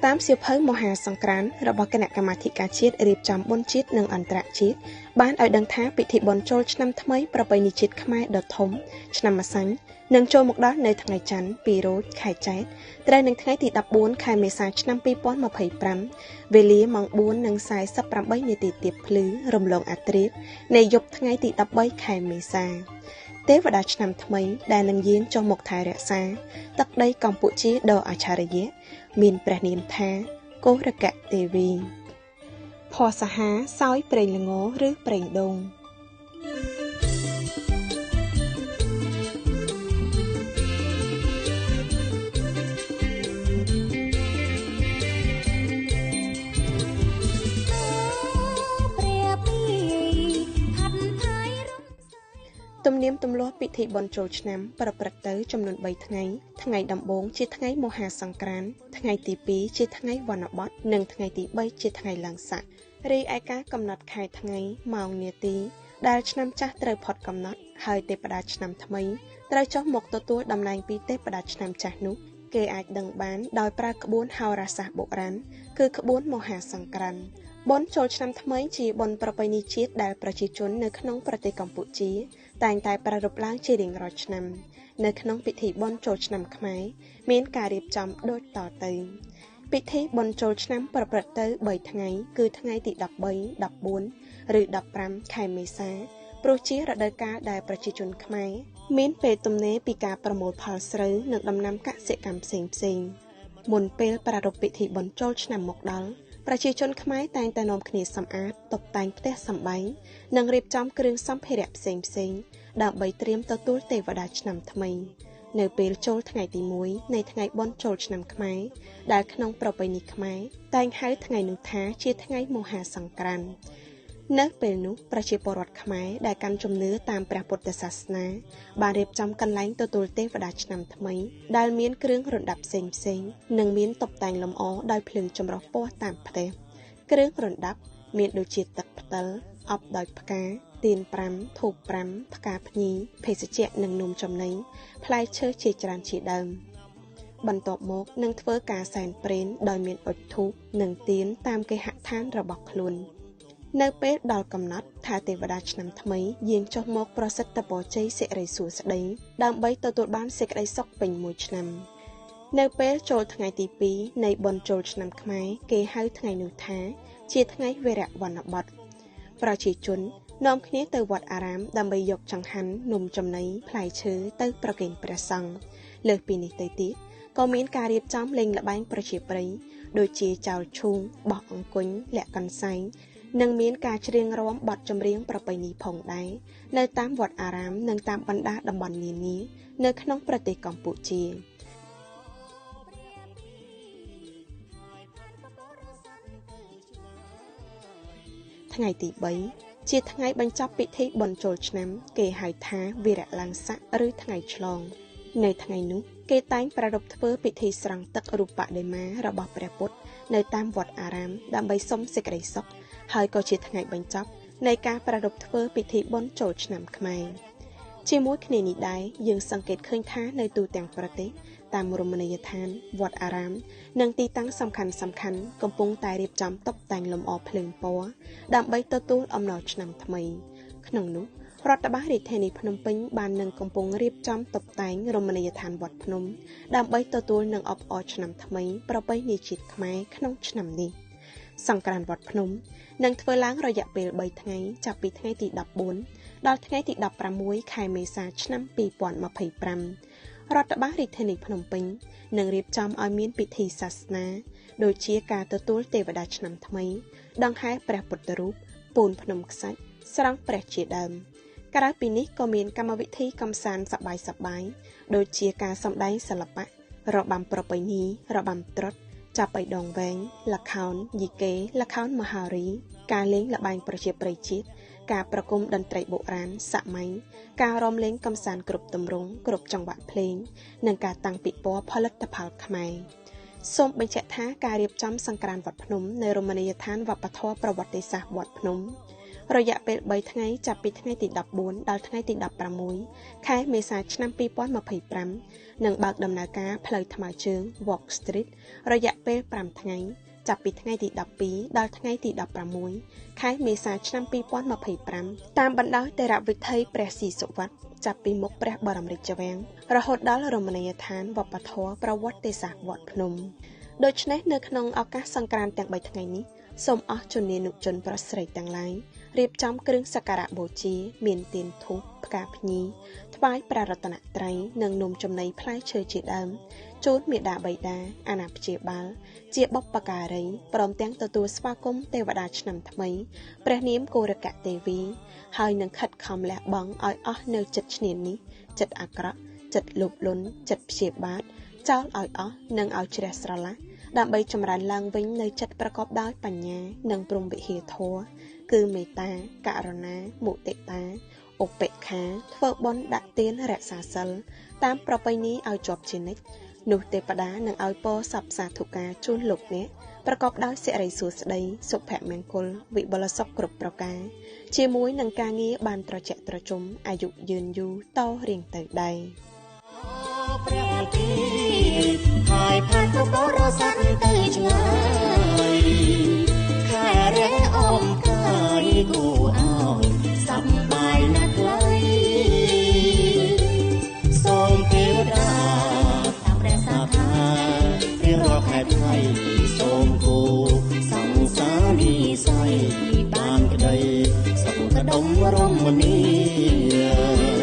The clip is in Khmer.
តាមសៀវភៅមហាសង្ក្រាន្តរបស់គណៈកម្មាធិការជាតិរៀបចំបុណ្យជាតិនិងអន្តរជាតិបានឲ្យដឹងថាពិធីបុណ្យចូលឆ្នាំថ្មីប្រពៃណីជាតិខ្មែរដ៏ធំឆ្នាំម្សាញ់នឹងចូលមកដល់នៅថ្ងៃច័ន្ទ2រោចខែចែកត្រូវនឹងថ្ងៃទី14ខែមេសាឆ្នាំ2025វេលាម៉ោង 4:48 នាទីទៀតភ្លឺរំលងអធ្រាត្រនៃយប់ថ្ងៃទី13ខែមេសាទេវតាឆ្នាំថ្មីដែលនឹងយាងចុះមកថែរក្សាទឹកដីកម្ពុជាដ៏អច្ឆរិយៈមានព្រះនាមថាកុរកទេវីភ័ស្តុសាហាសោយប្រេងល្ងឬប្រេងដូងទំនៀមទម្លាប់ពិធីបុណ្យចូលឆ្នាំប្រព្រឹត្តទៅចំនួន3ថ្ងៃថ្ងៃដំបូងជាថ្ងៃមហាសង្ក្រាន្តថ្ងៃទី2ជាថ្ងៃវណ្ណបតនិងថ្ងៃទី3ជាថ្ងៃឡើងស័ករីឯការកំណត់ខែថ្ងៃម៉ោងនាទីដែលឆ្នាំចាស់ត្រូវផុតកំណត់ហើយទេវតាឆ្នាំថ្មីត្រូវចុះមកទទួលតំណែងពីទេវតាឆ្នាំចាស់នោះគេអាចដឹងបានដោយប្រើក្បួនហោរាសាស្ត្របុរាណគឺក្បួនមហាសង្ក្រាន្តបុណ្យចូលឆ្នាំថ្មីជាបុណ្យប្រពៃណីជាតិដែលប្រជាជននៅក្នុងប្រទេសកម្ពុជាតែងតែប្រារព្ធឡើងជារៀងរាល់ឆ្នាំនៅក្នុងពិធីបុណ្យចូលឆ្នាំខ្មែរមានការរៀបចំដូចតទៅពិធីបុណ្យចូលឆ្នាំប្រព្រឹត្តទៅ3ថ្ងៃគឺថ្ងៃទី13 14ឬ15ខែមេសាព្រោះជារដូវកាលដែលប្រជាជនខ្មែរមានពេលទំនេរពីការប្រមូលផលស្រូវនិងដំណាំកសិកម្មផ្សេងៗមុនពេលប្រារព្ធពិធីបុណ្យចូលឆ្នាំមកដល់ប្រជាជនខ្មែរតែងតែនាំគ្នាសម្អាតតុបតែងផ្ទះសម្បែងនិងរៀបចំគ្រឿងសម្ភារៈផ្សេងៗដើម្បីត្រៀមទទួលទេវតាឆ្នាំថ្មីនៅពេលចូលថ្ងៃទី1នៃថ្ងៃបុណ្យចូលឆ្នាំខ្មែរដែលក្នុងប្រពៃណីខ្មែរតែងហៅថ្ងៃនោះថាជាថ្ងៃមហាសង្ក្រាន្តនៅពេលនោះប្រជាពលរដ្ឋខ្មែរដែលកាន់ជំនឿតាមព្រះពុទ្ធសាសនាបានរៀបចំកន្លែងទទួលទេវតាឆ្នាំថ្មីដែលមានគ្រឿងរណ្ដាប់ផ្សេងៗនិងមានតុបតែងលម្អដោយភ្លើងចម្រុះពណ៌តាមផ្ទះគ្រឿងរណ្ដាប់មានដូចជាទឹកផ្តិលអបដោយផ្កាទៀន5ធូប5ផ្កាភ្ញីភេសជ្ជៈនិងនំចំណីផ្លែឈើជាច្រើនជាដើមបន្ទាប់មកនឹងធ្វើការសែនព្រេនដោយមានអុជធូបនិងទៀនតាមគេហដ្ឋានរបស់ខ្លួននៅពេលដល់កំណត់ថាទេវតាឆ្នាំថ្មីយាងចុះមកប្រសិទ្ធពរជ័យសិរីសួស្តីដើម្បីទទួលបានសេចក្តីសុខពេញមួយឆ្នាំនៅពេលចូលថ្ងៃទី2នៃបុណ្យចូលឆ្នាំខ្មែរគេហៅថ្ងៃនោះថាជាថ្ងៃវីរៈវណ្ណបតប្រជាជននាំគ្នាទៅវត្តអារាមដើម្បីយកចង្ហាន់នំចំណីផ្លែឈើទៅប្រគេនព្រះសង្ឃលើសពីនេះទៅទៀតក៏មានការរៀបចំលេងល្បែងប្រជាប្រិយដូចជាចោលឈូងបោះអង្គញ់លាក់កន្សែងនិងមានការច្រៀងរាំបទចម្រៀងប្រពៃណីផងដែរនៅតាមវត្តអារាមនិងតាមបណ្ដាតំបន់នានានៅក្នុងប្រទេសកម្ពុជាថ្ងៃទី3ជាថ្ងៃបញ្ចប់ពិធីបុណ្យចូលឆ្នាំគេហៅថាវីរៈឡើងស័កឬថ្ងៃឆ្លងនៅថ្ងៃនោះគេតែងប្រារព្ធធ្វើពិធីស្រង់ទឹករូបបដិមារបស់ព្រះពុទ្ធនៅតាមវត្តអារាមដើម្បីសុំសេចក្តីសុខហើយក៏ជាថ្ងៃបញ្ចប់នៃការប្រារព្ធធ្វើពិធីបុណ្យចូលឆ្នាំខ្មែរជាមួយគ្នានេះដែរយើងសង្កេតឃើញថានៅទូទាំងប្រទេសតាមរមណីយដ្ឋានវត្តអារាមនិងទីតាំងសំខាន់ៗកំពុងតែរៀបចំតុបតែងលម្អភ្លើងពណ៌ដើម្បីទទួលអំណោយឆ្នាំថ្មីក្នុងនោះរដ្ឋបាលរាជធានីភ្នំពេញបាននឹងកំពុងរៀបចំតុបតែងរមណីយដ្ឋានវត្តភ្នំដើម្បីទទួលនឹងអបអរឆ្នាំថ្មីប្រពៃណីជាតិខ្មែរក្នុងឆ្នាំនេះសង្ក្រាន្តវត្តភ្នំនឹងធ្វើឡើងរយៈពេល3ថ្ងៃចាប់ពីថ្ងៃទី14ដល់ថ្ងៃទី16ខែមេសាឆ្នាំ2025រដ្ឋបាលរាជធានីភ្នំពេញនឹងរៀបចំឲ្យមានពិធីសាសនាដូចជាការទទួលទេវតាឆ្នាំថ្មីដង្ហែព្រះពុទ្ធរូបពូនភ្នំខ្សាច់ស្រង់ព្រះជាដើមក្រៅពីនេះក៏មានកម្មវិធីកម្សាន្តសប្បាយៗដូចជាការសម្ដែងសិល្បៈរបាំប្រពៃណីរបាំត្រុដិចាប់បៃដងវែងល្ខោនយីកេល្ខោនមហារីការលេងល្បែងប្រជាប្រិយជាតិការប្រគំតន្ត្រីបុរាណសម័យការរាំលេងកម្សាន្តគ្រប់ទម្រង់គ្រប់ចង្វាក់ភ្លេងនិងការតាំងពិព័រណ៍ផលិតផលខ្មែរសូមបញ្ជាក់ថាការរៀបចំសង្ក្រាន្តវត្តភ្នំនៅរមណីយដ្ឋានវប្បធម៌ប្រវត្តិសាស្ត្រវត្តភ្នំ រយៈពេល3ថ្ងៃចាប់ពីថ្ងៃទី14ដល់ថ្ងៃទី16ខែមេសាឆ្នាំ2025នឹងបើកដំណើរការផ្លូវថ្មើរជើង Walk Street រយៈពេល5ថ្ងៃចាប់ពីថ្ងៃទី12ដល់ថ្ងៃទី16ខែមេសាឆ្នាំ2025តាមបណ្ដោយទេរវិថីព្រះស៊ីសុវត្ថិចាប់ពីមុខព្រះបរមរាជវាំងរហូតដល់រមណីយដ្ឋានវប្បធម៌ប្រវត្តិសាស្ត្រវត្តភ្នំដូច្នេះនៅក្នុងឱកាសសង្ក្រាន្តទាំង3ថ្ងៃនេះសូមអស់ជននានុជនប្រុសស្រីទាំងឡាយរៀបចំគ្រឿងសក្ការៈបូជាមានទៀនធូបផ្កាភ្ញីថ្វាយព្រះរតនត្រ័យនិងនំចំណីផ្លែឈើជាដើមជូនមេដាបៃតាអាណាព្យាបាលជាបុព្វការីព្រមទាំងទទួលស្វាគមន៍ទេវតាឆ្នាំថ្មីព្រះនាមកូរកៈទេវីហើយនឹងខិតខំលះបង់ឲ្យអស់នៅចិត្តឈ្នានីសចិត្តអាក្រក់ចិត្តលោភលន់ចិត្តព្យាបាទចោលឲ្យអស់និងឲ្យជ្រះស្រឡះដើម្បីចម្រើនឡើងវិញនៅចិត្តប្រកបដោយបញ្ញានិងព្រហ្មវិហារធម៌គឺមេត្តាករុណាមុទិតាឧបេក្ខាធ្វើបុណ្យដាក់ទានរក្សាសិលតាមប្រពៃណីឲ្យជាប់ជានិច្ចនោះទេវតានឹងឲ្យពរសព្វសាធុការជូនលោកអ្នកប្រកបដោយសិរីសួស្តីសុភមង្គលវិបុលសុខគ្រប់ប្រការជាមួយនឹងការងារបានត្រជាក់ត្រជុំអាយុយឺនយូរតរៀងទៅដែរព្រះទីហើយផាត់បរសាត់ទៅឆ្ងាយខែរះអមកាយគូអោយសប្បាយណាស់ថ្លៃសូមទេវតាតាមព្រះសាខារៀងរាល់ខែថ្ងៃសូមគូសង្សារនិស័យបានក្តីសុខដុមរមនា